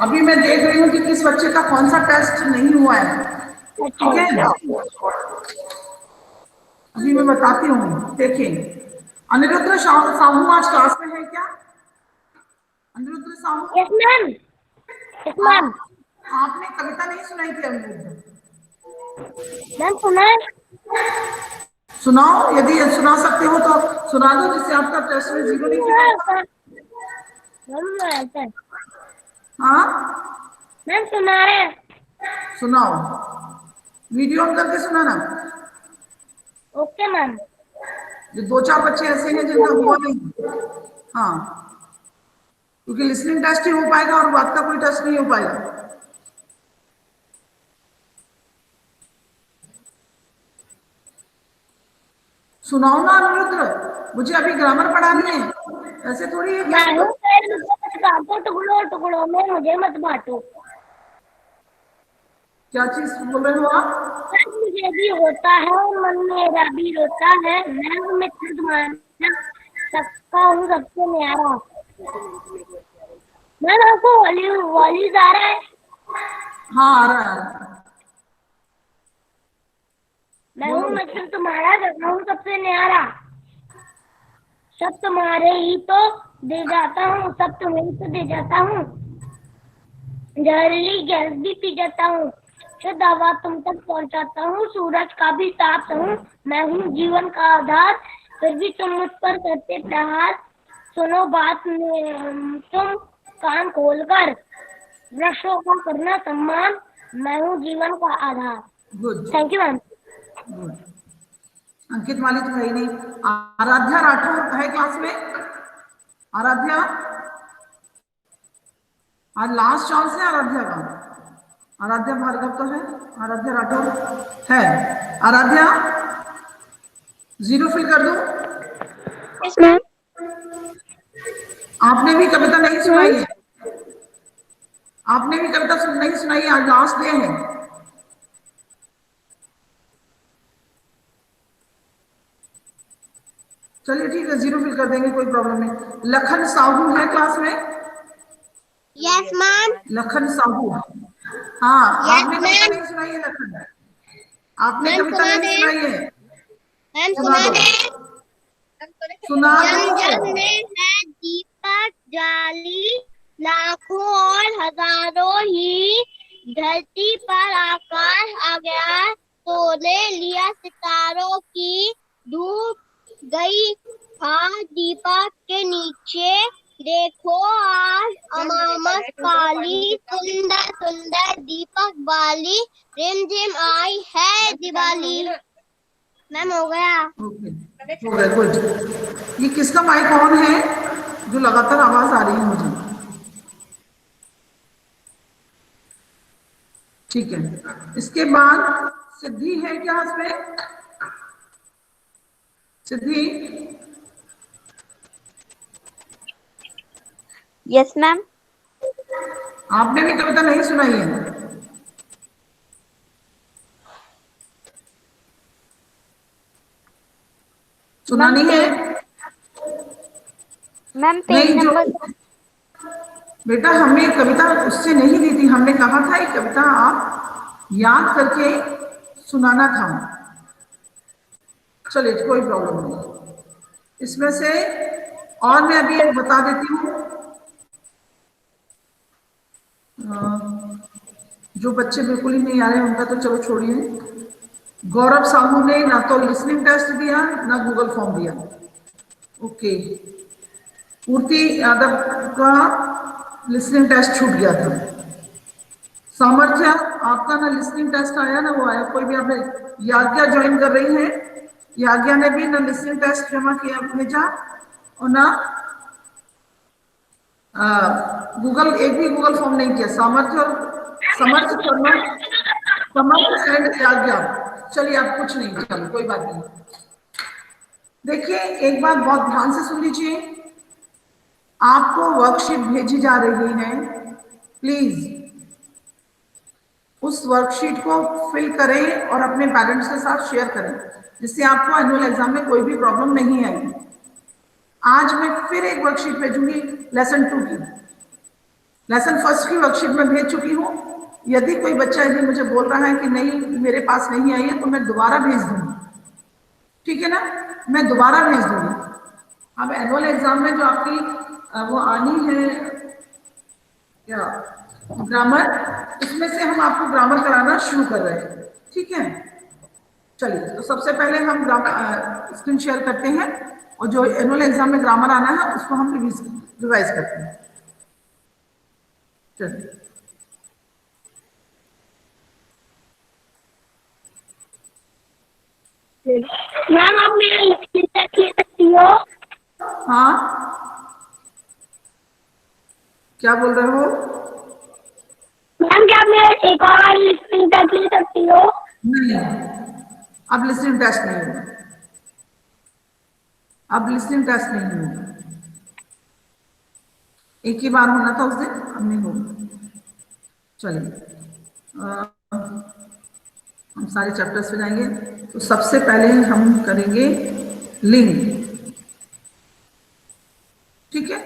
अभी मैं देख रही हूँ कि किस बच्चे का कौन सा टेस्ट नहीं हुआ है। ठीक है, अभी मैं बताती हूँ। देखिए, अनिरुद्ध साहू आज क्लास में है क्या? Anirudh Sahu, yes ma'am, yes ma'am. आपने कविता नहीं सुनाई थी अनिरुद्ध? मैम सुना है। सुनाओ, यदि सुना सकते हो तो सुना दो, जिससे आपका टेस्ट में 0 नहीं कटेगा। मैम हाँ, मैम सुना है। सुनाओ, वीडियो ऑन करके सुनाना। Okay ma'am. जो 2-4 बच्चे ऐसे हैं जिनका हुआ नहीं। हाँ, क्योंकि लिसनिंग टेस्ट ही हो पाएगा और बात का कोई टेस्ट नहीं हो पाएगा। सुनाओ ना अनिरुद्ध, मुझे अभी ग्रामर पढ़ानी है, ऐसे थोड़ी है मैं कि हूँ पेड़, मुझे मत काटो, टुकड़ों टुकड़ों में मुझे मत बांटो। क्या चीज बोल रहे हो आप? मुझे भी होता है, मन मेरा भी रोता है, मैं हूँ मित्र तुम्हारा, सबका हूँ सबसे न्यारा। मैम आपको वॉल्यूज आ रहा है? हाँ, आ रहा है। मैं हूँ मित्र तुम्हारा, सबका हूँ सबसे न्यारा, सब तुम्हारे ही तो दे जाता हूँ, सब तुम्हें ही तो दे जाता हूँ, जहरीली गैस भी पी जाता हूँ, शुद्ध हवा तुम तक पहुँचाता हूँ, सूरज का भी ताप हूँ, मैं हूँ जीवन का आधार, फिर भी तुम मुझ पर करते प्रहार, सुनो बात में तुम कान खोलकर, वृक्षों का करना सम्मान, मैं हूँ जीवन का आधार। Good, thank you ma'am. Good. Ankit Mali तो है ही नहीं। आराध्या राठौर है क्लास में? आराध्या, आज लास्ट चांस है आराध्या का। आराध्या भार्गव तो है, आराध्या राठौर है। आराध्या, 0 फिल कर दो। Yes ma'am. आपने भी कविता नहीं सुनाई है, आपने भी कविता नहीं सुनाई है, आज लास्ट डे है। चलिए ठीक है, 0 फिल कर देंगे, कोई प्रॉब्लम नहीं। लखन साहू है क्लास में? Yes ma'am. लखन साहू, हाँ। यस आपने कविता मैम। नहीं सुनाई है लखन? आपने मैम कविता सुना नहीं दे, सुनाई है? मैम सुना सुना दो, दे। सुना जन दो। जन में है दीपक जाली, लाखों और हजारों ही, धरती पर आकाश आ गया, तोले लिया सितारों की, डूब गई आज दीपक के नीचे, देखो आज अमामस काली, सुंदर सुंदर दीपक वाली, रिमझिम आई है दिवाली। मैम हो गया। ओके, हो गया, गुड। ये किसका माइक ऑन है जो लगातार आवाज आ रही है मुझे? ठीक है, इसके बाद सिद्धि है क्या इसमें? सिद्धि, यस मैम। आपने भी कविता नहीं सुनाई है? मैम सुनानी है? पेज, मैम पेज नहीं, जो नंबर। बेटा हमने कविता उससे नहीं दी थी, हमने कहा था ये कविता आप याद करके सुनाना था। चलिए कोई प्रॉब्लम नहीं इसमें से। और मैं अभी एक बता देती हूँ, जो बच्चे बिल्कुल ही नहीं आ रहे हैं उनका तो चलो छोड़िए। गौरव साहू ने ना तो लिसनिंग टेस्ट दिया ना गूगल फॉर्म दिया। ओके, पूर्ति यादव का लिसनिंग टेस्ट छूट गया था। सामर्थ्य, आपका ना लिसनिंग टेस्ट आया ना वो आया, कोई भी आपने। याज्ञा ज्वाइन कर रही है, याज्ञा ने भी ना लिसनिंग टेस्ट जमा किया भेजा और ना गूगल, एक भी गूगल फॉर्म नहीं किया। सामर्थ्य और समर्थ शर्मा, समर्थ एंड याज्ञा। चलिए आप कुछ नहीं, चलो कोई बात नहीं। देखिए एक बात बहुत ध्यान से सुन लीजिए, आपको वर्कशीट भेजी जा रही है, प्लीज उस वर्कशीट को फिल करें और अपने पेरेंट्स के साथ शेयर करें, जिससे आपको एनुअल एग्जाम में कोई भी प्रॉब्लम नहीं आएगी। आज मैं फिर एक वर्कशीट भेजूंगी लेसन 2 की, लेसन फर्स्ट की वर्कशीट में भेज चुकी हूँ। यदि कोई बच्चा यदि मुझे बोल रहा है कि नहीं मेरे पास नहीं आई है तो मैं दोबारा भेज दूंगी, ठीक है ना, मैं दोबारा भेज दूंगी। अब एनुअल एग्जाम में जो आपकी वो आनी है क्या ग्रामर, उसमें से हम आपको ग्रामर कराना शुरू कर रहे हैं, ठीक है। चलिए तो सबसे पहले हम स्क्रीन शेयर करते हैं और जो एनुअल एग्जाम में ग्रामर आना है उसको हम रिवाइज करते हैं। चलिए मैम आप मेरा लिखित टेस्ट ले सकती हो? हाँ क्या बोल रहे हो? मैम क्या आप मेरा एक और लिखित टेस्ट ले सकती हो? नहीं, अब लिसनिंग टेस्ट नहीं होगा, अब लिसनिंग टेस्ट नहीं होगा। एक ही बार होना था उस दिन, अब नहीं होगा। चलिए हम सारे चैप्टर्स पे जाएंगे। तो सबसे पहले हम करेंगे लिंग, ठीक है।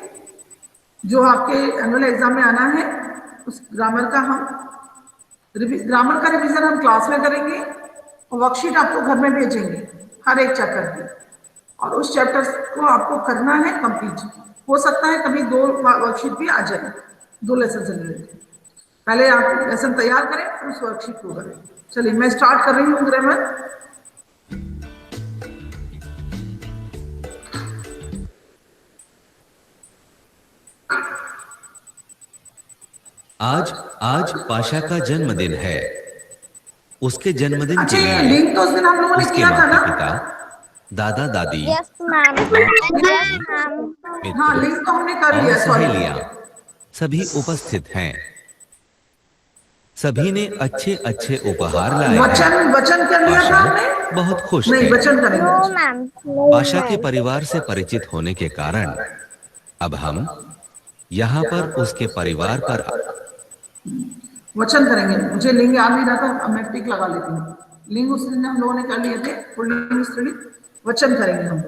जो आपके एनुअल एग्जाम में आना है उस ग्रामर का हम ग्रामर का रिवीजन हम क्लास में करेंगे और वर्कशीट आपको घर में भेजेंगे हर एक चैप्टर की, और उस चैप्टर को आपको करना है कंप्लीट। हो सकता है कभी 2 वर्कशीट भी आ जाए, 2 लेसन से रिलेटेड। पहले आप लेसन तैयार करें फिर उस वर्कशीट को करें। चलिए मैं स्टार्ट कर रही हूँ ग्रामर। आज आज पाशा का जन्मदिन है। उसके जन्मदिन अच्छा के ये लिए लिंक तो उस दिन हम लोगों ने उसके किया था माता ना? पिता, दादा दादी, Yes, ma'am. Yes, ma'am. हाँ मित्र लिंक तो हमने कर और लिया, सॉरी। सहेलियां सभी उपस्थित हैं। सभी ने अच्छे अच्छे उपहार लाए हैं। वचन वचन कर लिया था पाशा हमने? बहुत खुश नहीं है। वचन करेंगे। No, ma'am. No, पाशा के ma'am. परिवार से परिचित होने के कारण अब हम यहाँ पर उसके परिवार पर वचन करेंगे। मुझे लिंग याद नहीं रहा था, अब मैं टिक लगा लेती हूँ। लिंग उस दिन हम लोगों ने कर लिए थे, पुल्लिंग स्त्रीलिंग। वचन करेंगे हम।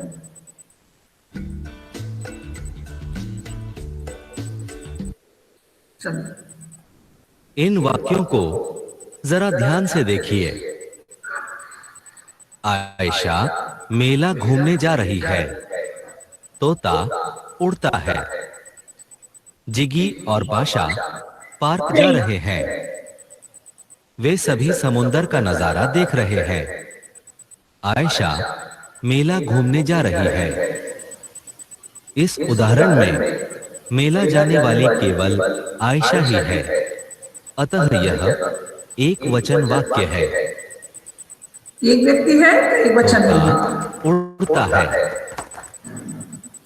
चलिए इन वाक्यों को जरा ध्यान से देखिए। आयशा मेला घूमने जा रही है। तोता उड़ता है। जिगी और पाशा पार्क जा रहे हैं। वे सभी समुंदर का नजारा देख रहे हैं। आयशा मेला घूमने जा रही है। इस उदाहरण में मेला जाने वाली केवल आयशा ही है, अतः यह एक वचन वाक्य है। एक व्यक्ति है एक वचन नहीं है। तोता उड़ता है।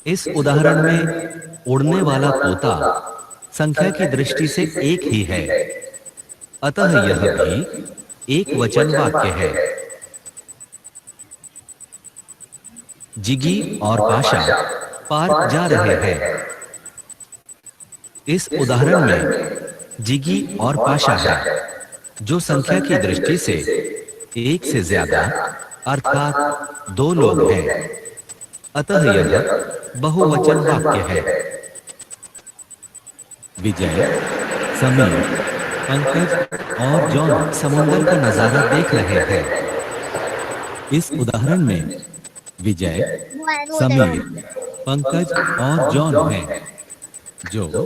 इस उदाहरण में उड़ने वाला तोता संख्या की दृष्टि से एक ही है, अतः यह भी एक वचन वाक्य है। जिगी और पाशा पार्क जा रहे हैं। इस उदाहरण में जिगी और पाशा है, जो संख्या की दृष्टि से एक से ज्यादा अर्थात 2 लोग हैं, अतः यह बहुवचन वाक्य है। विजय, समीर, पंकज और जॉन समुद्र का नजारा देख रहे हैं। इस उदाहरण में विजय, समीर, पंकज और जॉन हैं, जो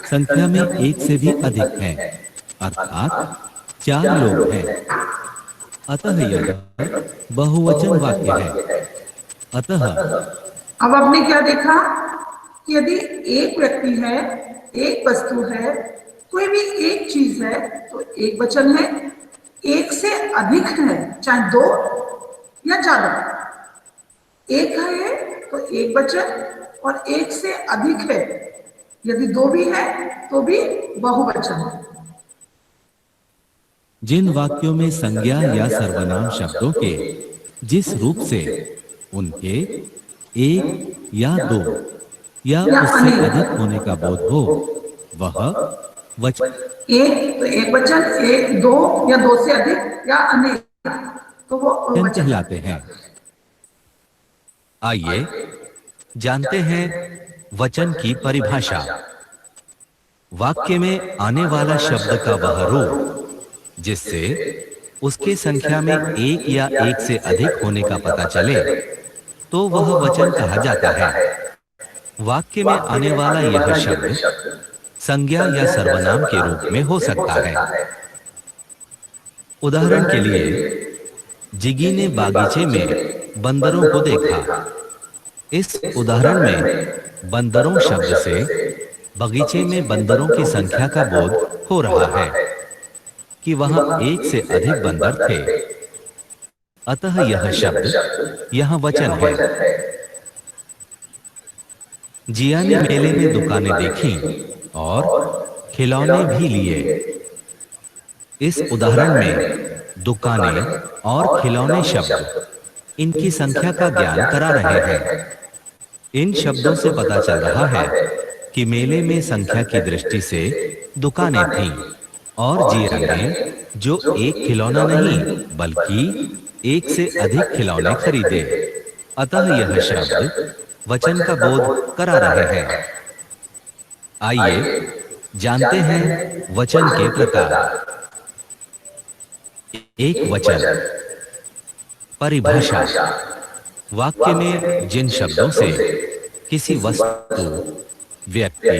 संख्या में एक से भी अधिक हैं, अर्थात 4 लोग हैं, अतः यह बहुवचन वाक्य है। अतः अब आपने क्या देखा कि यदि एक व्यक्ति है, एक वस्तु है, कोई भी एक चीज है तो एक वचन है। एक से अधिक है, चाहे 2 या ज्यादा, एक है तो एक वचन, और एक से अधिक है यदि 2 भी है तो भी बहुवचन है। जिन वाक्यों में संज्ञा या सर्वनाम शब्दों के जिस रूप से उनके 1 या 2 या उससे अधिक होने का बोध हो, वह वचन। एक तो एक वचन, एक 2 या 2 से अधिक या अनेक, तो वो वचन कहलाते हैं। आइए जानते हैं वचन की परिभाषा। वाक्य में आने वाला शब्द का वह रूप जिससे उसके संख्या में एक या एक से अधिक होने का पता चले तो वह वचन कहा जाता है। वाक्य में आने वाला यह शब्द संज्ञा या सर्वनाम के रूप में हो सकता है। उदाहरण के लिए, जिगी ने बागीचे में बंदरों को देखा। इस उदाहरण में बंदरों शब्द से बगीचे में बंदरों की संख्या का बोध हो रहा है कि वहां एक से अधिक बंदर थे। अतः यह शब्द यहां वचन है। जिया ने मेले में दुकानें देखी और खिलौने भी लिए। इस उदाहरण में दुकानें और खिलौने शब्द इनकी संख्या का ज्ञान करा रहे हैं। इन शब्दों से पता चल रहा है कि मेले में संख्या की दृष्टि से दुकानें थीं और जिया ने जो एक खिलौना नहीं बल्कि एक से अधिक खिलौने खरीदे। अतः यह शब्द वचन का बोध करा रहे हैं। आइए जानते हैं वचन के प्रकार। एक वचन। परिभाषा। वाक्य में जिन शब्दों से किसी वस्तु, व्यक्ति,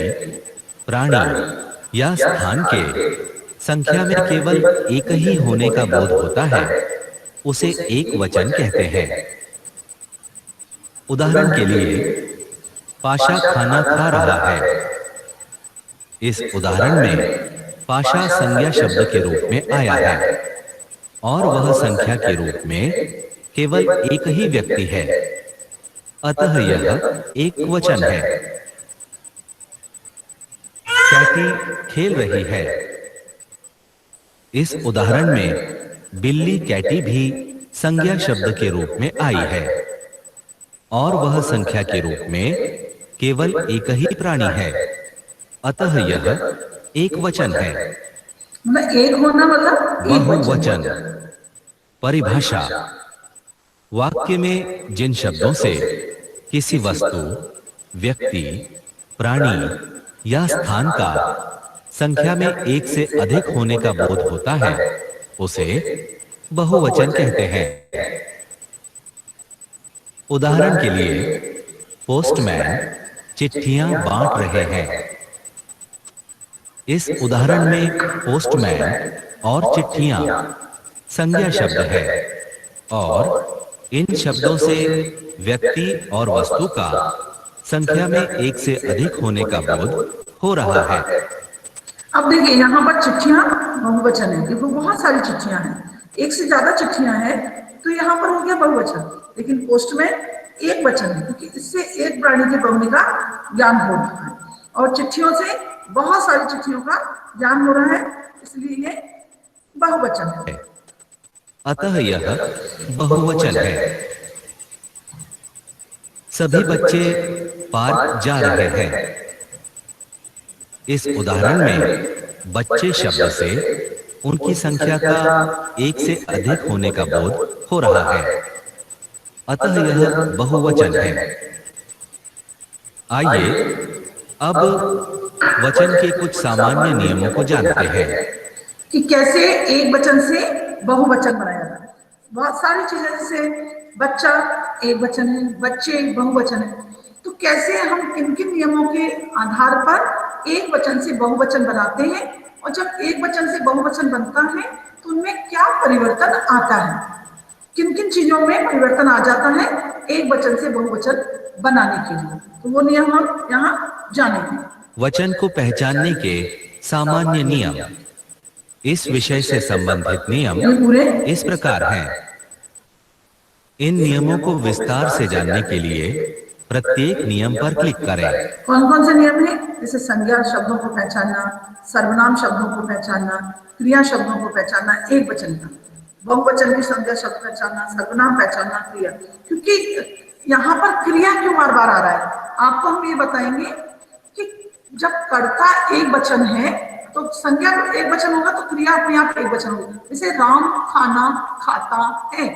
प्राणी या स्थान के संख्या में केवल एक ही होने का बोध होता है उसे एक वचन कहते हैं। उदाहरण के लिए, पाशा खाना खा रहा है। इस उदाहरण में पाशा संज्ञा शब्द के रूप में आया है और वह संख्या के रूप में केवल एक ही व्यक्ति है। अतः यह एक वचन है। कैटी खेल रही है। इस उदाहरण में बिल्ली कैटी भी संज्ञा शब्द के रूप में आई है और वह संख्या के रूप में केवल एक ही प्राणी है। अतः यह एक वचन है। मतलब एक होना मतलब एक बहुवचन। परिभाषा। वाक्य में जिन शब्दों से किसी वस्तु, व्यक्ति, प्राणी या स्थान का संख्या में एक से अधिक होने का बोध होता है उसे बहुवचन कहते हैं। उदाहरण के लिए, पोस्टमैन चिट्ठियां बांट रहे हैं। इस उदाहरण में पोस्टमैन और चिट्ठियां संज्ञा शब्द है और इन शब्दों से व्यक्ति और वस्तु का संख्या में एक से अधिक होने का बोध हो रहा है। अब देखिए यहाँ पर चिट्ठियां बहुवचन है क्योंकि बहुत सारी चिट्ठियां हैं, एक से ज्यादा चिट्ठियां हैं तो यहाँ पर हो गया बहुवचन। लेकिन पोस्ट में एक वचन है क्योंकि इससे एक प्राणी के होने का ज्ञान हो रहा है और चिट्ठियों से बहुत सारी चिट्ठियों का ज्ञान हो रहा है, इसलिए ये बहुवचन है। अतः यह बहुवचन है। सभी बच्चे पार्क जा रहे हैं। इस उदाहरण में बच्चे शब्द से उनकी संख्या का एक से अधिक होने का बोध हो रहा है। अतः यह बहुवचन है। आइए अब वचन के कुछ सामान्य नियमों को जानते हैं कि कैसे एक वचन से बहुवचन बनाया जाता है। बहुत सारी चीजें, जैसे बच्चा एक वचन है, बच्चे बहुवचन है, तो कैसे हम किन किन नियमों के आधार पर एक वचन से बहुवचन बनाते हैं और जब एक वचन से बहुवचन बनता है तो उनमें क्या परिवर्तन आता है, किन किन चीजों में परिवर्तन आ जाता है एक वचन से बहुवचन बनाने के लिए, तो वो नियम हम यहाँ जानेंगे। वचन को पहचानने के सामान्य नियम। इस विषय से संबंधित नियम इस प्रकार हैं। इन नियमों को विस्तार से जानने के लिए प्रत्येक नियम पर क्लिक करें। कौन कौन से नियम है? जैसे संज्ञा शब्दों को पहचानना, सर्वनाम शब्दों को पहचानना, क्रिया शब्दों को पहचानना एक वचन का, बहुवचन भी संज्ञा शब्द पहचानना, सर्वनाम पहचानना, क्रिया। क्योंकि यहाँ पर क्रिया क्यों बार बार आ रहा है, आपको हम ये बताएंगे कि जब कर्ता एक वचन है तो संज्ञा एक वचन होगा तो क्रिया अपने आप एक वचन होगी। जैसे राम खाना खाता है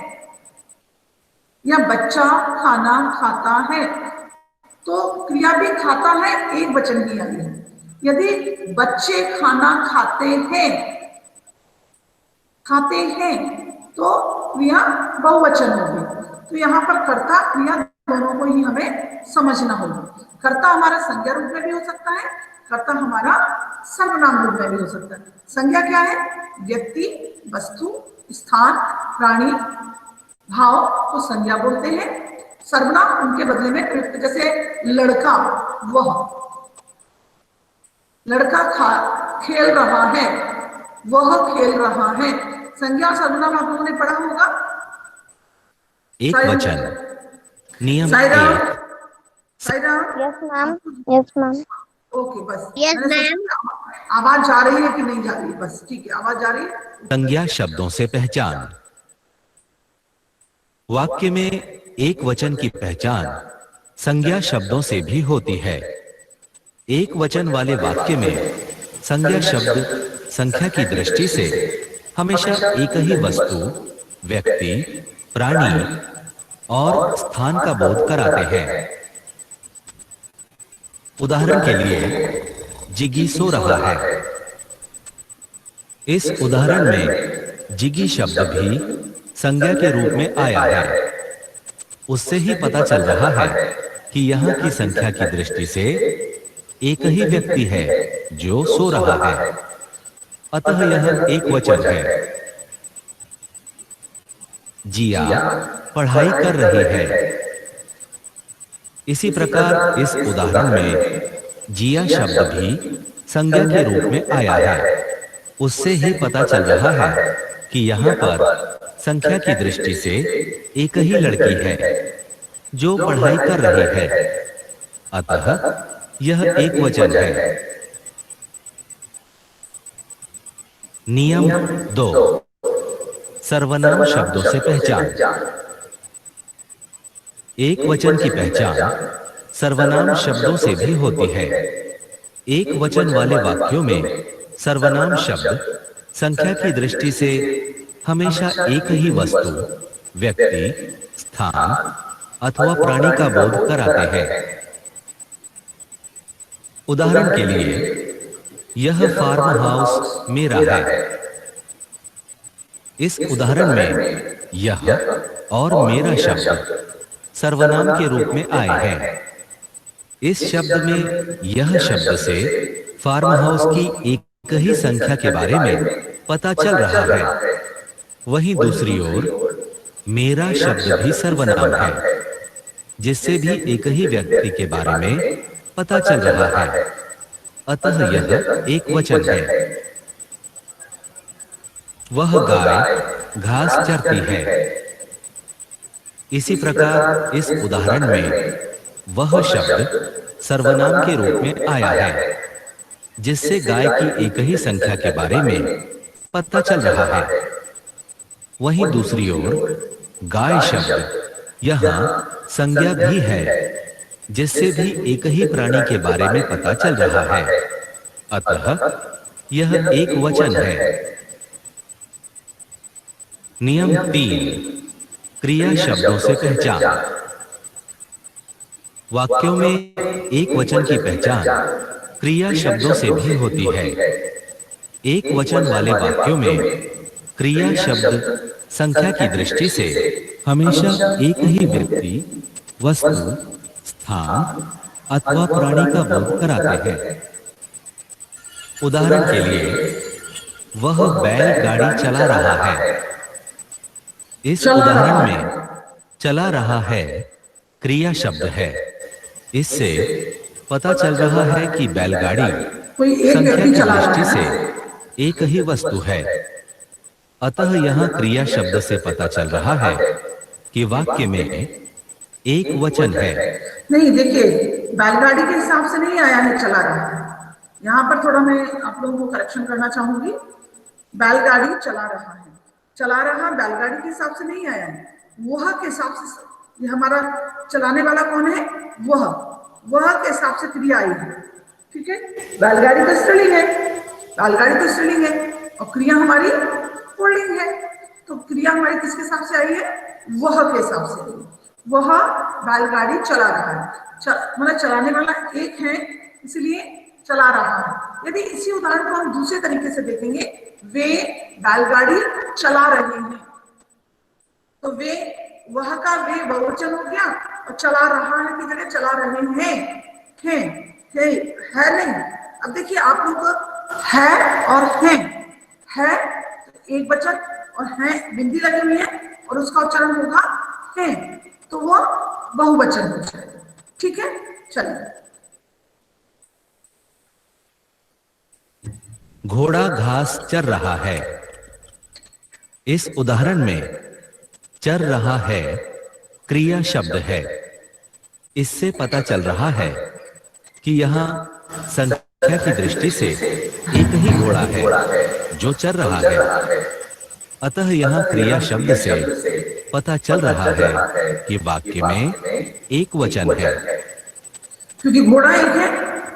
या बच्चा खाना खाता है, तो क्रिया भी खाता है एक वचन की आई है। यदि बच्चे खाना खाते हैं तो क्रिया बहुवचन होगी। तो यहाँ पर कर्ता क्रिया दोनों को ही हमें समझना होगा। कर्ता हमारा संज्ञा रूप में भी हो सकता है, कर्ता हमारा सर्वनाम रूप में भी हो सकता है। संज्ञा क्या है? व्यक्ति, वस्तु, स्थान, प्राणी, भाव को संज्ञा बोलते हैं। सर्वनाम उनके बदले में प्रयुक्त, जैसे लड़का, लड़का खेल रहा है, वह खेल रहा है। संज्ञा और सर्वनाम आप लोगों ने पढ़ा होगा। एक वचन। नियम Sairam, 1। Sairam. Yes ma'am, yes ma'am. Okay, बस Yes, मैंने सोचा आवाज जा रही है कि नहीं जा रही है, बस ठीक है, आवाज जा रही है। संज्ञा शब्दों से पहचान। वाक्य में एक वचन की पहचान संज्ञा शब्दों से भी होती है। एक वचन वाले वाक्य में संज्ञा शब्द संख्या की दृष्टि से हमेशा एक ही वस्तु, व्यक्ति, प्राणी और स्थान का बोध कराते हैं। उदाहरण के लिए, जिगी सो रहा है। इस उदाहरण में जिगी शब्द भी संज्ञा के रूप में आया है। उससे ही पता चल रहा है कि यहाँ की संख्या की दृष्टि से एक ही व्यक्ति है जो सो रहा है, अतः यह एक वचन है। जिया पढ़ाई कर रही है। इसी प्रकार इस उदाहरण में जिया शब्द भी संज्ञा के रूप में आया है। उससे ही पता चल रहा है कि यहाँ पर संख्या की दृष्टि से एक ही लड़की है जो पढ़ाई कर रही है, अतः यह एक वचन है। नियम 2। सर्वनाम शब्दों से पहचान। एक वचन की पहचान सर्वनाम शब्दों से भी होती है। एक वचन वाले वाक्यों में सर्वनाम शब्द संख्या की दृष्टि से हमेशा एक ही वस्तु, व्यक्ति, स्थान अथवा प्राणी का बोध कराते हैं। उदाहरण के लिए, यह फार्म हाउस मेरा है। इस उदाहरण में यह और मेरा शब्द सर्वनाम के रूप में आए हैं। इस शब्द में यह शब्द से फार्म हाउस की एक ही संख्या के बारे में पता चल रहा है। वहीं दूसरी ओर मेरा शब्द भी सर्वनाम है, जिससे भी एक ही व्यक्ति के बारे में पता चल रहा है, अतः यह एक वचन है। वह गाय घास चरती है। इसी प्रकार इस उदाहरण में वह शब्द सर्वनाम के रूप में आया है, जिससे गाय की एक ही संख्या के बारे में पता चल रहा है। वहीं दूसरी ओर गाय शब्द यहाँ संज्ञा भी है, जिससे भी एक ही प्राणी के बारे में पता चल रहा है, अतः यह एक वचन है। नियम 3। क्रिया शब्दों से पहचान। वाक्यों में एक वचन की पहचान क्रिया शब्दों से भी होती है। एक वचन वाले वाक्यों में क्रिया शब्द संख्या की दृष्टि से हमेशा एक ही व्यक्ति, वस्तु, स्थान अथवा प्राणी का बोध कराते हैं। उदाहरण के लिए, वह बैलगाड़ी चला रहा है। इस उदाहरण में चला रहा है क्रिया शब्द है। इससे पता चल रहा है कि बैलगाड़ी संख्या की दृष्टि से एक ही वस्तु है, अतः यहाँ क्रिया शब्द से पता चल रहा है कि वाक्य में एक वचन है। नहीं, देखिए, बैलगाड़ी के हिसाब से नहीं आया है चला रहा है। यहाँ पर थोड़ा मैं आप लोगों को करेक्शन करना चाहूंगी। बैलगाड़ी चला रहा है, चला रहा बैलगाड़ी के हिसाब से नहीं आया है, वह के हिसाब से। ये हमारा चलाने वाला कौन है? वह के हिसाब से क्रिया आई है। ठीक है, बैलगाड़ी तो स्त्रीलिंग है, बैलगाड़ी तो स्त्रीलिंग है और क्रिया हमारी पुल्लिंग है। तो क्रिया हमारी किसके हिसाब से आई है? वह के हिसाब से आई है। वह बैलगाड़ी चला रहा है। मतलब चलाने वाला एक है, इसलिए चला रहा है। यदि इसी उदाहरण को हम दूसरे तरीके से देखेंगे, वे बैलगाड़ी चला रहे हैं, तो वे, वह का वे बहुवचन हो गया और चला रहा है की जगह चला रहे हैं, है नहीं। अब देखिए आप लोग है और है तो एक वचन और है बिंदी लगी हुई है और उसका उच्चारण होगा है, तो वो बहुवचन हो जाएगा। ठीक है, चलिए। घोड़ा घास चर रहा है। इस उदाहरण में चर रहा है क्रिया शब्द है। इससे पता चल रहा है कि यहाँ संख्या की दृष्टि से एक ही घोड़ा है जो चर रहा है। अतः यहाँ क्रिया शब्द से पता चल रहा है कि वाक्य में एक वचन है, क्योंकि घोड़ा एक है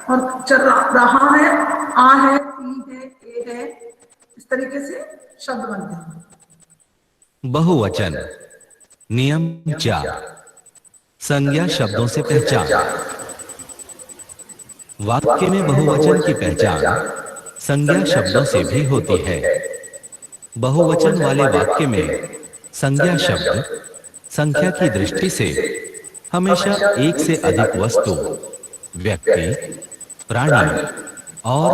और चल रहा है, आ है, ई है, ए है, इस तरीके से शब्द बनते हैं। बहुवचन। नियम 4, संज्ञा शब्दों से पहचान। वाक्य में बहुवचन की पहचान संज्ञा शब्दों से भी होती है। बहुवचन वाले वाक्य में संज्ञा शब्द संख्या की दृष्टि से हमेशा एक से अधिक वस्तु, व्यक्ति, प्राणी और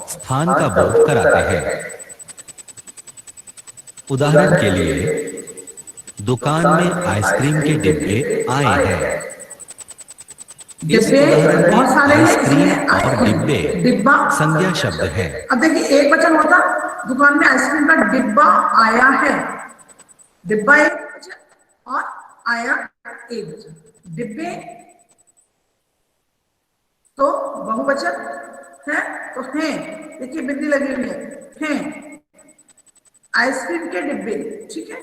स्थान का बोध कराते हैं। उदाहरण के लिए, दुकान में आइसक्रीम के डिब्बे आए हैं। डिब्बे बहुत सारे हैं, आइसक्रीम इसमें और डिब्बे डिब्बा संज्ञा शब्द है। अब देखिए एक वचन होता, दुकान में आइसक्रीम का डिब्बा आया है, डिब्बा एक वचन और आया एक वचन। डिब्बे तो बहुवचन है, तो हैं, देखिए बिंदी लगी हुई है, हैं आइसक्रीम के डिब्बे। ठीक है,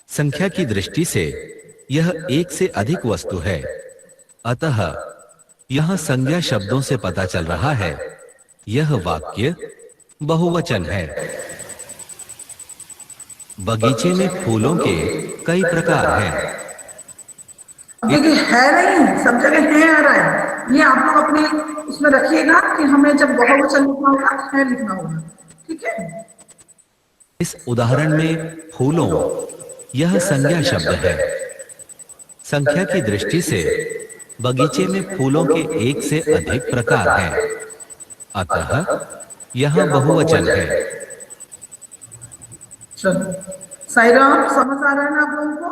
संख्या की दृष्टि से यह एक से अधिक वस्तु है, अतः यह संज्ञा शब्दों से पता चल रहा है यह वाक्य बहुवचन है। बगीचे में फूलों के कई प्रकार हैं। अब देखिए है नहीं, सब जगह है आ रहा है, ये आप लोग अपने उसमें रखिएगा कि हमें जब बहुवचन लिखना होगा है लिखना होगा। ठीक है, इस उदाहरण में फूलों यह संज्ञा शब्द है। संख्या की दृष्टि से बगीचे में फूलों के एक से अधिक प्रकार हैं, अतः यह बहुवचन है। चलो साईराम, समझ आ रहा है ना आप लोगों को?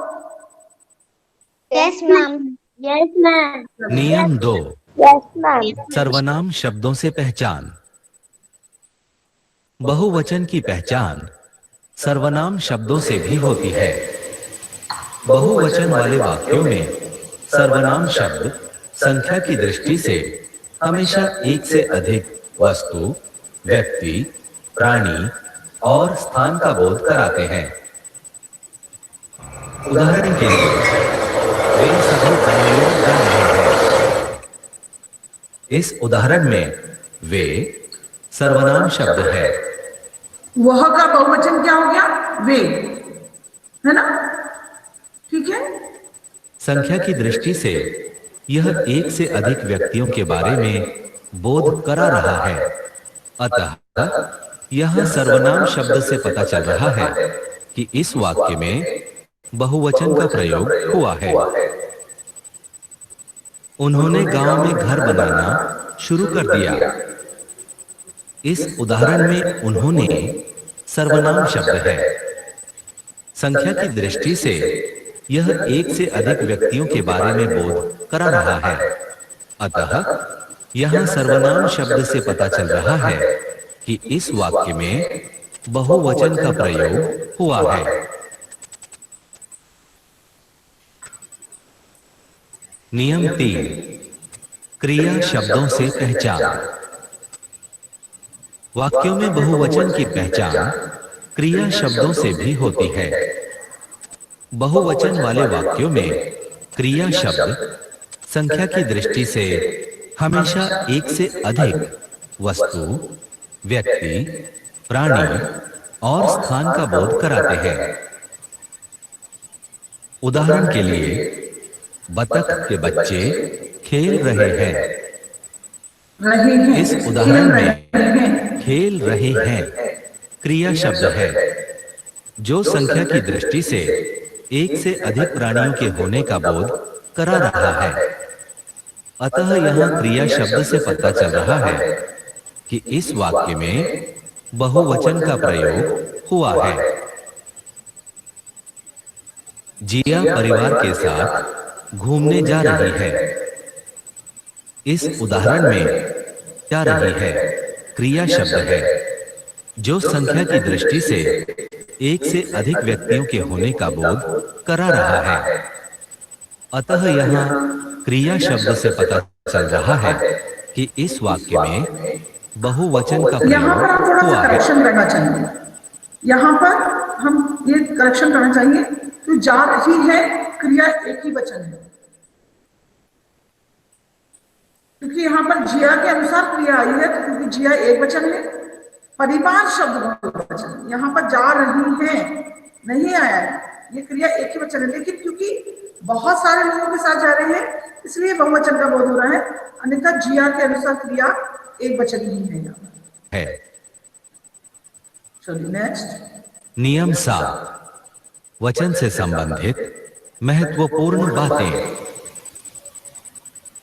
Yes, ma'am. Yes ma'am. नियम 2, Yes, ma'am. सर्वनाम शब्दों से पहचान। बहुवचन की पहचान सर्वनाम शब्दों से भी होती है। बहुवचन वाले वाक्यों में सर्वनाम शब्द संख्या की दृष्टि से हमेशा एक से अधिक वस्तु, व्यक्ति, प्राणी और स्थान का बोध कराते हैं। उदाहरण के लिए, वे सभी बेंगलुरु जा रहे हैं। इस उदाहरण में वे सर्वनाम शब्द है। वह का बहुवचन क्या हो गया? वे, है ना? ठीक है, संख्या की दृष्टि से यह एक से अधिक व्यक्तियों के बारे में बोध करा रहा है, अतः यह सर्वनाम शब्द से पता चल रहा है कि इस वाक्य में बहुवचन का प्रयोग हुआ है। उन्होंने गांव में घर बनाना शुरू कर दिया। इस उदाहरण में उन्होंने सर्वनाम शब्द है। संख्या की दृष्टि से यह एक से अधिक व्यक्तियों के बारे में बोध करा रहा है, अतः यहां सर्वनाम शब्द से पता चल रहा है कि इस वाक्य में बहुवचन का प्रयोग हुआ है। नियम 3, क्रिया शब्दों से पहचान। वाक्यों में बहुवचन की पहचान क्रिया शब्दों से भी होती है। बहुवचन वाले वाक्यों में क्रिया शब्द संख्या की दृष्टि से हमेशा एक से अधिक वस्तु, व्यक्ति, प्राणी और स्थान का बोध कराते हैं। उदाहरण के लिए, बतख के बच्चे खेल रहे हैं। रहे हैं, इस खेल उदाहरण रहे में हैं। खेल रहे हैं क्रिया शब्द है जो संख्या की दृष्टि से एक से अधिक प्राणियों के होने का बोध करा रहा है। अतः यहाँ क्रिया शब्द से पता चल रहा है कि इस वाक्य में बहुवचन का प्रयोग हुआ है। जिया परिवार के साथ घूमने जा रही है। इस उदाहरण में जा रही है क्रिया शब्द है जो संख्या की दृष्टि से एक से अधिक व्यक्तियों के होने का बोध करा रहा है। अतः यहाँ क्रिया शब्द से पता चल रहा है कि इस वाक्य में बहुवचन का यहाँ पर हम प्रयोग थोड़ा सा हुआ है। करेक्शन करना चाहिए। यहाँ पर हम ये करेक्शन करना चाहिए कि जा रही है क्रिया एक ही वचन है, क्योंकि यहाँ पर जिया के अनुसार क्रिया आई है, तो क्योंकि जिया एक वचन है, परिवार शब्द बहुवचन, यहाँ पर जा रही है नहीं आया है, ये क्रिया एक ही वचन है। लेकिन क्योंकि बहुत सारे लोगों के साथ जा रहे हैं इसलिए बहुवचन का बोध हो रहा है, अन्यथा जिया के अनुसार क्रिया एक वचन ही है यहाँ है। चलिए नेक्स्ट। नियम 7 वचन से संबंधित महत्वपूर्ण बातें।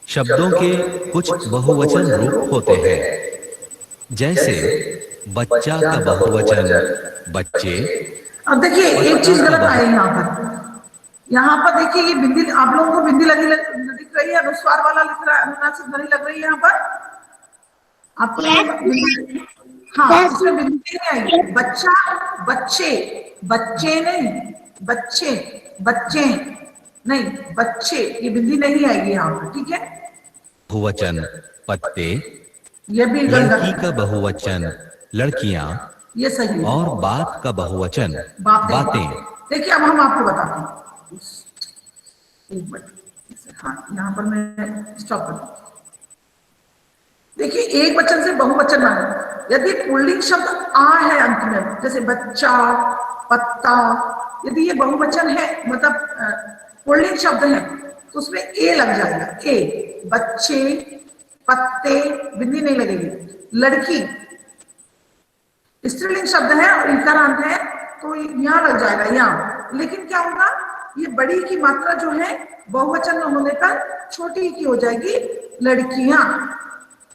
शब्दों के कुछ बहुवचन रूप होते हैं, जैसे बच्चा का बहुवचन बच्चे। अब देखिए एक चीज गलत आई यहाँ पर देखिए ये बिंदी, आप लोगों को बिंदी लगी दिख रही है, अनुस्वार वाला लिख रहा है, अनुनासिक ध्वनि लग रही है यहाँ पर आपको। हाँ, इसमें बिंदी नहीं आएगी। बच्चा बच्चे, बच्चे नहीं बच्चे, बच्चे नहीं बच्चे, ये बिंदी नहीं आएगी यहाँ पर, ठीक है। बहुवचन पत्ते, ये भी लड़की का बहुवचन लड़कियां, ये सही है। और बात का बहुवचन बातें। देखिए अब हम आपको बताते हैं, एक मिनट। हाँ, यहाँ पर मैं स्टॉप कर। देखिए एक वचन से बहुवचन माने यदि पुल्लिंग शब्द आ है अंत में, जैसे बच्चा, पत्ता, यदि ये बहुवचन है मतलब पुल्लिंग शब्द है तो उसमें ए लग जाएगा, ए। बच्चे, पत्ते, बिंदी नहीं लगेगी। लड़की स्त्रीलिंग शब्द है और इकारांत है तो यहाँ लग जाएगा यहाँ। लेकिन क्या होगा, ये बड़ी की मात्रा जो है बहुवचन में होने पर छोटी की हो जाएगी, लड़कियां।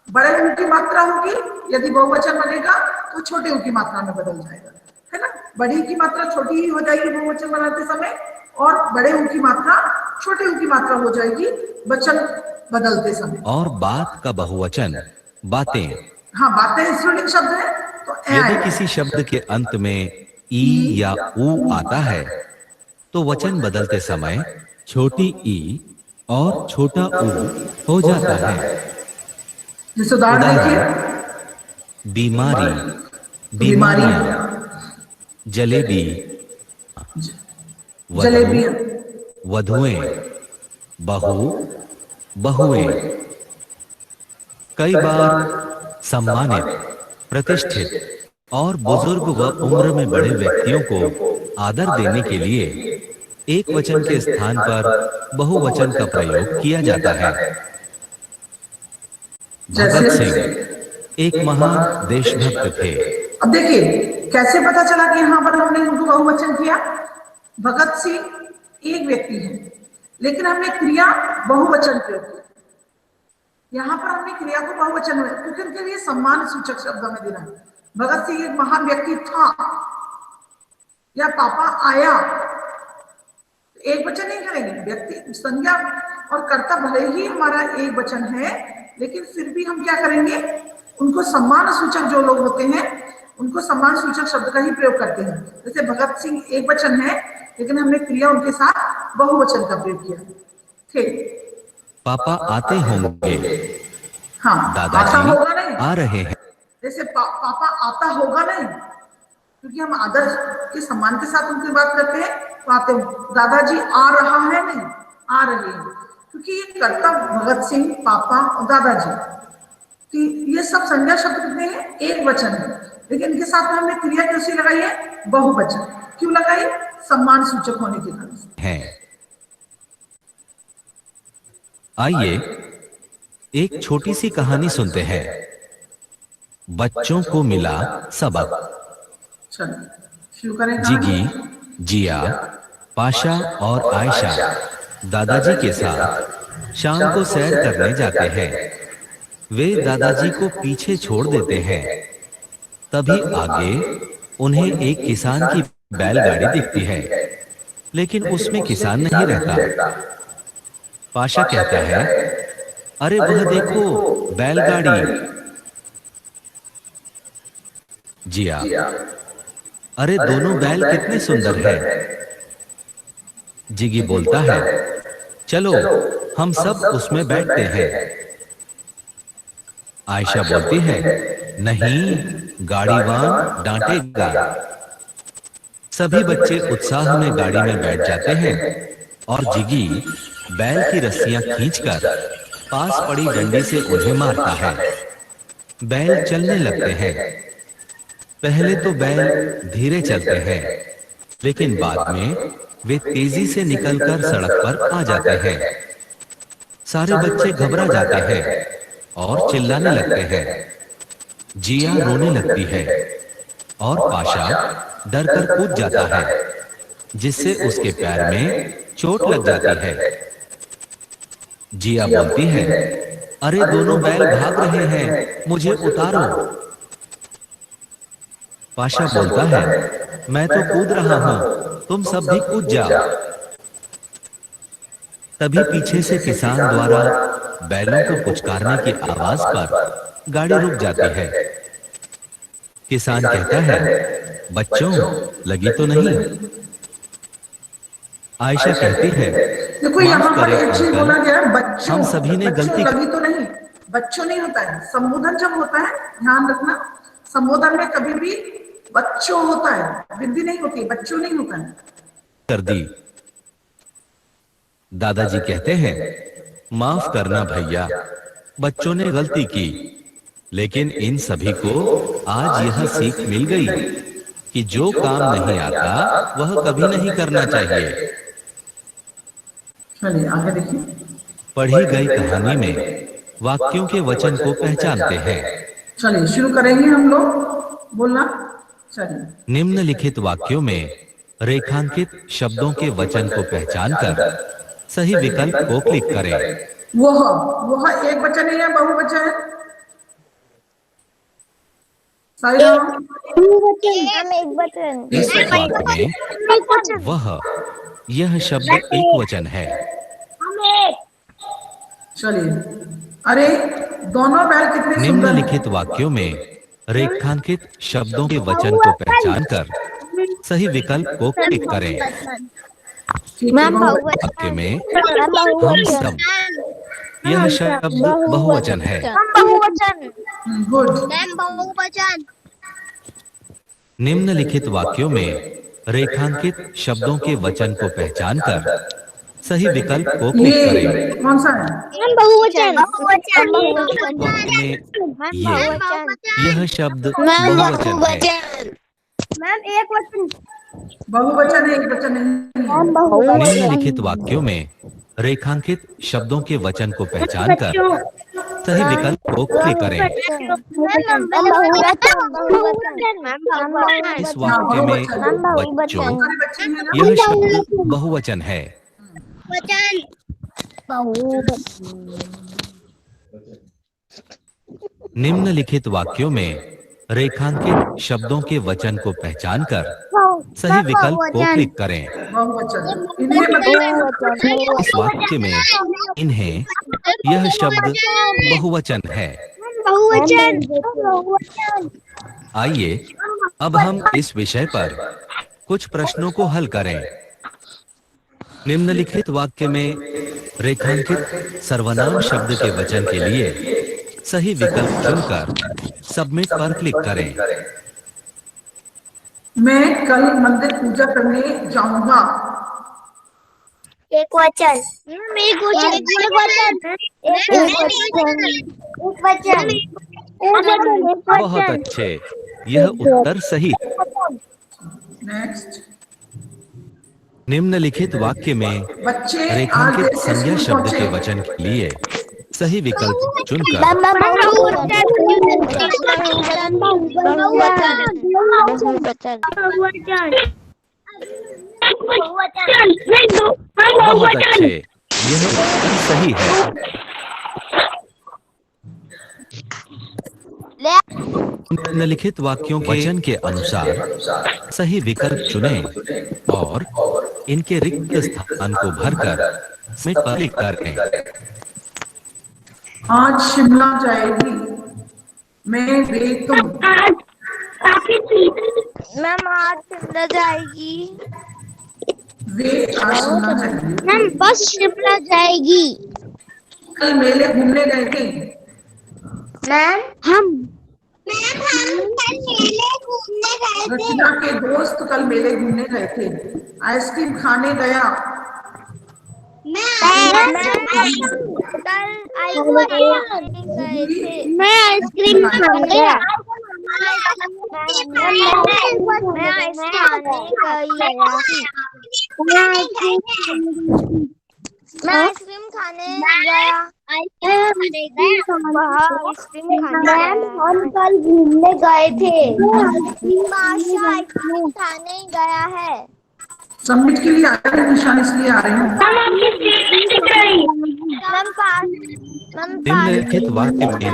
बड़े ऊ की मात्रा होगी, यदि बहुवचन बनेगा तो छोटे ऊ की मात्रा में बदल जाएगा, है ना। बड़ी की मात्रा छोटी ही हो जाएगी बहुवचन बनाते समय, और बड़े ऊ की मात्रा छोटे ऊ की मात्रा हो जाएगी वचन बदलते समय। और बात का बहुवचन बातें। हाँ, बातें स्त्रीलिंग शब्द है तो यदि किसी शब्द के अंत में ई या ऊ आता है तो वचन बदलते समय छोटी ई और छोटा ऊ हो जाता है। जैसे उदाहरण देखिए, बीमारी, बीमारियां, जलेबी, जलेबियां, वधुएं, बहू, बहुएं। कई बार सम्मानित, प्रतिष्ठित और बुजुर्ग व उम्र में बड़े व्यक्तियों को आदर देने के लिए एक वचन के स्थान पर बहुवचन का प्रयोग किया जाता है। भगत सिंह एक महान देशभक्त थे। अब देखिए कैसे पता चला कि यहाँ पर हमने उनको बहुवचन किया। भगत सिंह एक व्यक्ति है लेकिन हमने क्रिया बहुवचन प्रयोग किया। यहाँ पर हमने क्रिया को बहुवचन में, क्योंकि उनके लिए सम्मान सूचक शब्द में देना है। भगत सिंह एक महान व्यक्ति था या पापा आया, एक वचन नहीं करेंगे। व्यक्ति, संज्ञा और कर्ता भले ही हमारा एक वचन है लेकिन फिर भी हम क्या करेंगे, उनको सम्मान सूचक जो लोग होते हैं उनको सम्मान सूचक शब्द का ही प्रयोग करते हैं। जैसे भगत सिंह एक वचन है लेकिन हमने क्रिया उनके साथ बहुवचन का प्रयोग किया। ठीक, पापा आते होंगे, हाँ, आता होगा दादाजी नहीं, आ रहे हैं। जैसे पापा आता होगा नहीं, क्योंकि हम आदर के सम्मान के साथ उनकी बात करते हैं तो आते हो। दादाजी आ रहा है नहीं, आ रहे हैं, क्योंकि ये कर्ता भगत सिंह, पापा और दादाजी, कि ये सब संज्ञा शब्द कितने हैं, एक वचन है, लेकिन इनके साथ में हमने क्रिया कैसी लगाई है, बहुवचन। क्यों लगाई, सम्मान सूचक होने के कारण है। आइए एक छोटी सी कहानी सुनते हैं। बच्चों को मिला सबक। चलिए शुरू करें जिगी, कहानी। जिया, पाशा और आयशा दादाजी के साथ शाम को सैर करने जाते हैं। वे दादाजी को पीछे छोड़ देते हैं। तभी आगे उन्हें एक किसान की बैलगाड़ी दिखती है, लेकिन उसमें किसान नहीं रहता। पाशा कहता है, अरे वह देखो बैलगाड़ी। जिया, अरे दोनों बैल कितने सुंदर हैं। जिगी बोलता है, चलो हम सब उसमें बैठते हैं। आयशा बोलती है, नहीं, गाड़ीवान डांटेगा। सभी बच्चे उत्साह में गाड़ी में बैठ जाते हैं और जिगी बैल की रस्सियां खींचकर पास पड़ी डंडी से उन्हें मारता है। बैल चलने लगते हैं। पहले तो बैल धीरे चलते हैं, लेकिन बाद में वे तेजी से निकलकर सड़क पर आ जाते हैं। सारे बच्चे घबरा जाते हैं और चिल्लाने लगते हैं। जिया रोने लगती है और पाशा डरकर कूद जाता है, जिससे उसके पैर में चोट लग जाती है। जिया बोलती है, अरे दोनों बैल भाग रहे हैं, मुझे उतारो। पाशा बोलता है, मैं तो कूद रहा हूं, तुम सब भी कूद जाओ। तभी पीछे से किसान द्वारा बैलों को पुचकारने की आवाज पर गाड़ी रुक जाती है। किसान कहता है, बच्चों लगी तो नहीं। आयशा कहती है, देखो यहाँ माफ पर करें एक चीज अंकल, बोला गया है, बच्चों, हम सभी ने बच्चों गलती लगी तो नहीं, बच्चों नहीं होता है। संबोधन जब होता है, ध्यान रखना, संबोधन में कभी भी बच्चों होता है, वृद्धि नहीं होती, बच्चों नहीं होता है। कर दी। दादाजी कहते हैं, माफ करना भैया, बच्चों ने गलती की। लेकिन इन सभी को आज यह सीख मिल गई कि जो काम नहीं आता वह कभी नहीं करना चाहिए। चलिए आगे देखिए। पढ़ी गई कहानी में वाक्यों के वचन को पहचानते हैं। चलिए शुरू करेंगे हम लोग बोलना। चलिए, निम्नलिखित वाक्यों में रेखांकित शब्दों के वचन को पहचानकर सही विकल्प को क्लिक करें। वह एक वचन है या बहुवचन है? साइरा, एक बटन। इस वाक्य में वह, यह शब्द एक वचन है। चलिए, अरे दोनों बैल कितने सुंदर हैं। निम्नलिखित वाक्यों में रेखांकित शब्दों के वचन को पहचानकर सही विकल्प को क्लिक करें। ठीक है, बहुवचन। वाक्य में हम सब, यह शब्द बहुवचन है। गुड। निम्नलिखित वाक्यों में रेखांकित शब्दों के वचन को पहचानकर सही विकल्प को क्लिक ये करें। कौन सा है? बहुवचन। वाक्य में यह शब्द बहुवचन है। मैम एक वचन। बहुवचन है, एक वचन नहीं है। निम्नलिखित वाक्यों में रेखांकित शब्दों के वचन को पहचानकर सही विकल्प को क्लिक करें। इस वाक्य में बच्चों, सारे बच्चे हैं ना? यह शब्द बहुवचन है। निम्नलिखित वाक्यों में रेखांकित शब्दों के वचन को पहचानकर सही विकल्प को क्लिक करें। बहुवचन। इन्हें बताओ। इस वाक्य में इन्हें, यह शब्द बहुवचन है। आइए अब हम इस विषय पर कुछ प्रश्नों को हल करें। निम्नलिखित वाक्य में रेखांकित सर्वनाम शब्द के वचन के लिए सही विकल्प चुनकर सबमिट पर क्लिक करें। मैं कल मंदिर पूजा करने जाऊंगा। एक वचन। एक वचन। बहुत अच्छे, यह उत्तर सही। नेक्स्ट। निम्नलिखित वाक्य में बच्चे आज रेखांकित देर से संज्ञा स्कूल शब्द के पहुंचे। वचन के लिए सही विकल्प चुनकर बहुत अच्छे, यह उत्तर सही है। निम्नलिखित वाक्यों के वचन के अनुसार सही विकल्प चुनें और इनके रिक्त स्थान को भरकर सबमिट पर क्लिक करें। आज शिमला जाएगी, मैं वे तुम। मैम आज शिमला जाएगी। वे आज शिमला जाएगी। मैम बस शिमला जाएगी। कल मेले घूमने गए थे। मैम हम कल मेले घूमने गए थे। रचना के दोस्त कल मेले घूमने गए थे। आइसक्रीम खाने गया। मैं आइसक्रीम खाने गया। मैं आइसक्रीम खाने गया। हम कल घूमने गए थे। बादशाह आइसक्रीम खाने गया है। सबमिट के लिए आ रहे हैं, निशान इसलिए आ रहे हैं। निम्नलिखित वाक्य में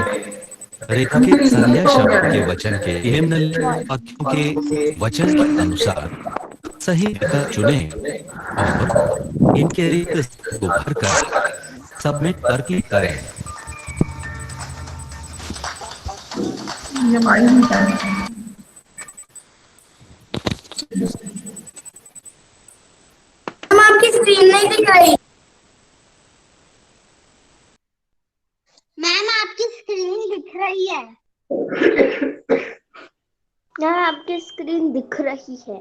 रेखांकित संज्ञा शब्द के वचन के निम्नलिखित वाक्यों के वचन के अनुसार सही विकल्प चुनें और इनके रिक्त स्थान को भरकर सबमिट पर क्लिक करें। ये माइंड नहीं है। आपकी स्क्रीन नहीं दिख रही। मैम आपकी स्क्रीन दिख रही है। मैम आपकी स्क्रीन दिख रही है।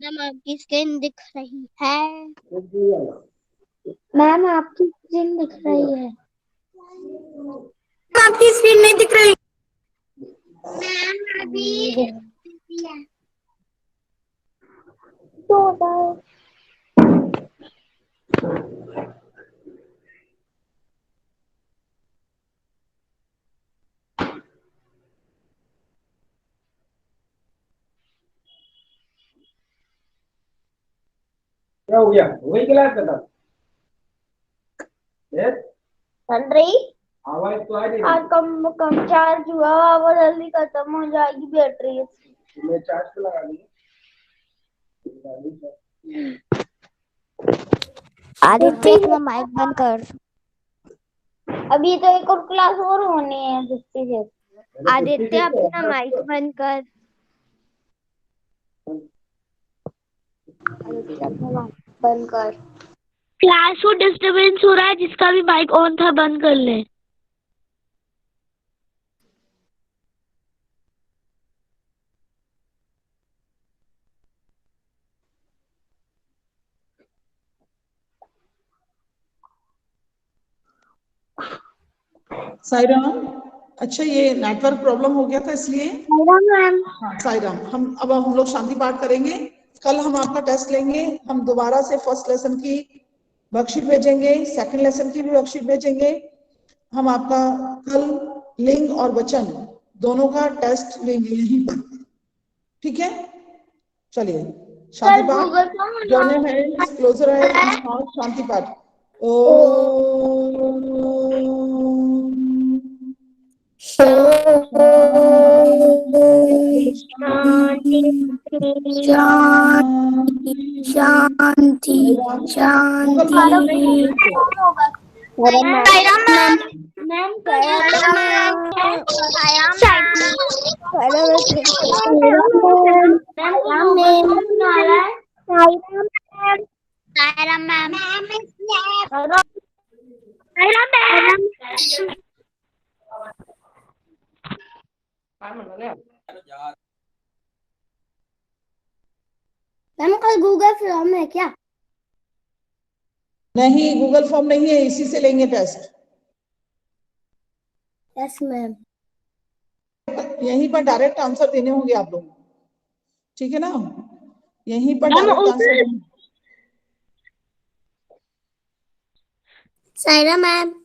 मैम आपकी स्क्रीन दिख रही है। मैम आपकी स्क्रीन दिख रही है। आपकी स्क्रीन नहीं दिख रही। मैम अभी तो क्या हो गया? वही क्लास का था। चल रही आवाज तो आ रही है। आज कम चार्ज हुआ, वो जल्दी खत्म हो जाएगी बैटरी। मैं चार्ज पे लगा दी। आदित्य अपना माइक बंद कर। अभी तो एक और क्लास और होनी है जिससे से। आदित्य अपना माइक बंद कर। आदित्य अपना माइक बंद कर। क्लास को डिस्टरबेंस हो रहा है, जिसका भी माइक ऑन था बंद कर ले। साईराम, अच्छा ये नेटवर्क प्रॉब्लम हो गया था इसलिए। मैम हाँ साईराम, हम लोग शांति पाठ करेंगे। कल हम आपका टेस्ट लेंगे। हम दोबारा से फर्स्ट लेसन की वर्कशीट भेजेंगे, सेकंड लेसन की भी वर्कशीट भेजेंगे। हम आपका कल लिंग और वचन दोनों का टेस्ट लेंगे यहीं पर, ठीक है? चलिए शांति पाठ, जॉइन हैंड्स, क्लोजर आइज, शांति पाठ। ओम शांति शांति। मैम कल गूगल फॉर्म है क्या? नहीं, गूगल फॉर्म नहीं है, इसी से लेंगे टेस्ट। Yes ma'am. यहीं पर डायरेक्ट आंसर देने होंगे आप लोग, ठीक है ना? यहीं पर डायरेक्ट आंसर देने। सायरा मैम।